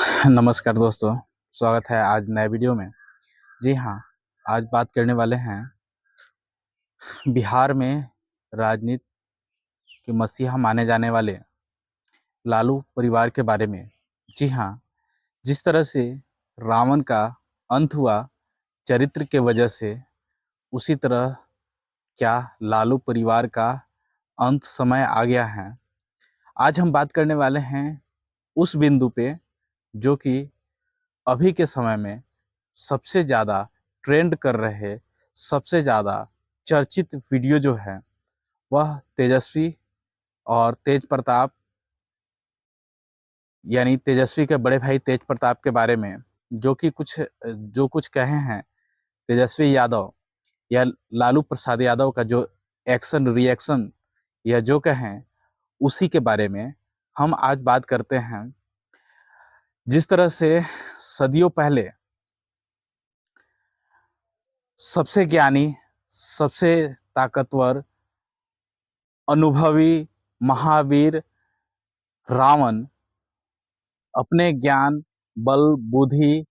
नमस्कार दोस्तों, स्वागत है आज नए वीडियो में। जी हाँ, आज बात करने वाले हैं बिहार में राजनीति के मसीहा माने जाने वाले लालू परिवार के बारे में। जी हाँ, जिस तरह से रावण का अंत हुआ चरित्र के वजह से, उसी तरह क्या लालू परिवार का अंत समय आ गया है। आज हम बात करने वाले हैं उस बिंदु पे जो कि अभी के समय में सबसे ज़्यादा ट्रेंड कर रहे, सबसे ज़्यादा चर्चित वीडियो जो है वह तेजस्वी और तेज प्रताप, यानी तेजस्वी के बड़े भाई तेज प्रताप के बारे में, जो कुछ कहे हैं तेजस्वी यादव या लालू प्रसाद यादव का जो एक्शन रिएक्शन या जो कहें, उसी के बारे में हम आज बात करते हैं। जिस तरह से सदियों पहले सबसे ज्ञानी, सबसे ताकतवर, अनुभवी महावीर रावण अपने ज्ञान, बल, बुद्धि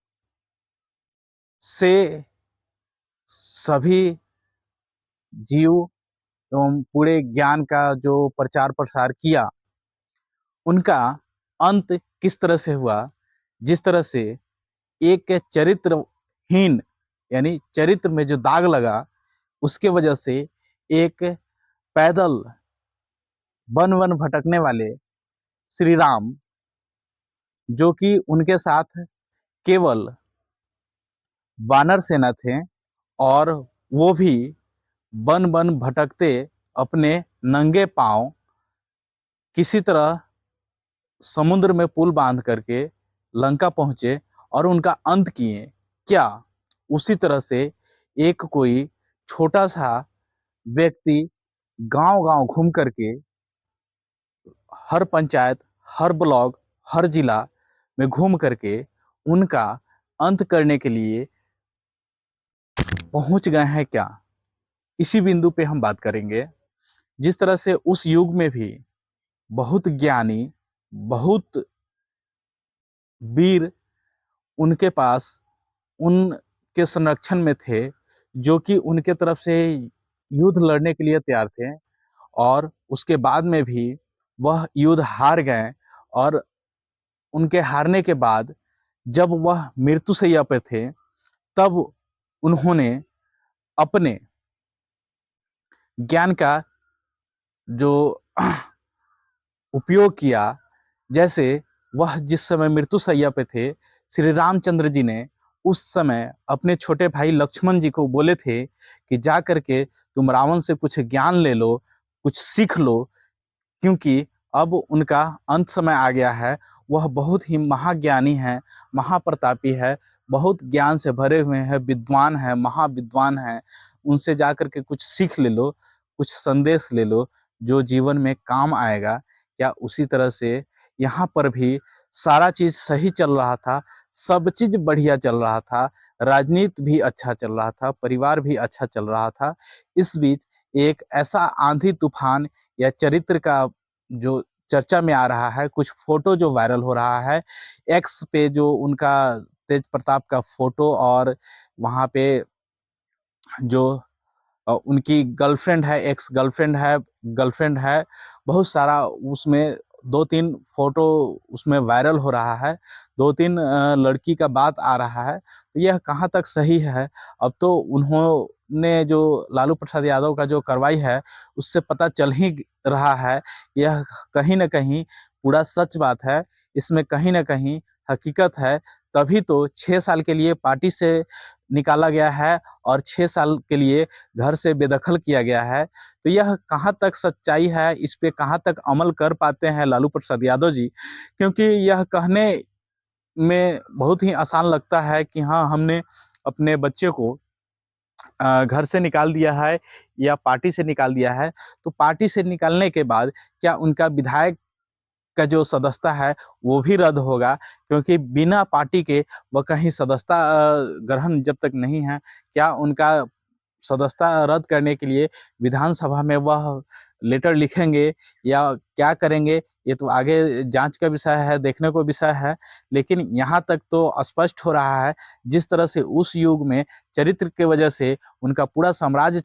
से सभी जीव एवं पूरे ज्ञान का जो प्रचार प्रसार किया, उनका अंत किस तरह से हुआ। जिस तरह से एक के चरित्रहीन, यानी चरित्र में जो दाग लगा, उसके वजह से एक पैदल वन वन भटकने वाले श्री राम, जो कि उनके साथ केवल वानर सेना थे, और वो भी वन वन भटकते अपने नंगे पांव किसी तरह समुद्र में पुल बांध करके लंका पहुंचे और उनका अंत किए। क्या उसी तरह से एक कोई छोटा सा व्यक्ति गांव-गांव घूम करके हर पंचायत, हर ब्लॉक, हर जिला में घूम करके उनका अंत करने के लिए पहुंच गए हैं क्या? इसी बिंदु पे हम बात करेंगे। जिस तरह से उस युग में भी बहुत ज्ञानी, बहुत वीर उनके पास उनके संरक्षण में थे, जो कि उनके तरफ से युद्ध लड़ने के लिए तैयार थे, और उसके बाद में भी वह युद्ध हार गए। और उनके हारने के बाद जब वह मृत्युशैया पे थे, तब उन्होंने अपने ज्ञान का जो उपयोग किया, जैसे वह जिस समय मृत्युशैया पे थे, श्री रामचंद्र जी ने उस समय अपने छोटे भाई लक्ष्मण जी को बोले थे कि जा करके तुम रावण से कुछ ज्ञान ले लो, कुछ सीख लो, क्योंकि अब उनका अंत समय आ गया है। वह बहुत ही महाज्ञानी है, महाप्रतापी है, बहुत ज्ञान से भरे हुए हैं, विद्वान है, महाविद्वान है। उनसे जा करके कुछ सीख ले लो, कुछ संदेश ले लो, जो जीवन में काम आएगा। क्या उसी तरह से यहाँ पर भी सारा चीज़ सही चल रहा था, सब चीज़ बढ़िया चल रहा था, राजनीति भी अच्छा चल रहा था, परिवार भी अच्छा चल रहा था। इस बीच एक ऐसा आंधी तूफान या चरित्र का जो चर्चा में आ रहा है, कुछ फोटो जो वायरल हो रहा है एक्स पे, जो उनका तेज प्रताप का फोटो, और वहाँ पे जो उनकी गर्लफ्रेंड है, एक्स गर्लफ्रेंड है, बहुत सारा उसमें 2-3 फोटो उसमें वायरल हो रहा है, 2-3 लड़की का बात आ रहा है। तो यह कहाँ तक सही है? अब तो उन्होंने जो लालू प्रसाद यादव का जो कार्रवाई है, उससे पता चल ही रहा है, यह कहीं न कहीं पूरा सच बात है, इसमें कहीं न कहीं हकीकत है। तभी तो 6 साल के लिए पार्टी से निकाला गया है और 6 साल के लिए घर से बेदखल किया गया है। तो यह कहाँ तक सच्चाई है, इस पे कहाँ तक अमल कर पाते हैं लालू प्रसाद यादव जी? क्योंकि यह कहने में बहुत ही आसान लगता है कि हाँ, हमने अपने बच्चे को घर से निकाल दिया है या पार्टी से निकाल दिया है। तो पार्टी से निकालने के बाद क्या उनका विधायक का जो सदस्यता है वो भी रद्द होगा? क्योंकि बिना पार्टी के वह कहीं सदस्यता ग्रहण जब तक नहीं है, क्या उनका सदस्यता रद्द करने के लिए विधानसभा में वह लेटर लिखेंगे या क्या करेंगे, ये तो आगे जांच का विषय है, देखने को विषय है। लेकिन यहाँ तक तो स्पष्ट हो रहा है, जिस तरह से उस युग में चरित्र की वजह से उनका पूरा साम्राज्य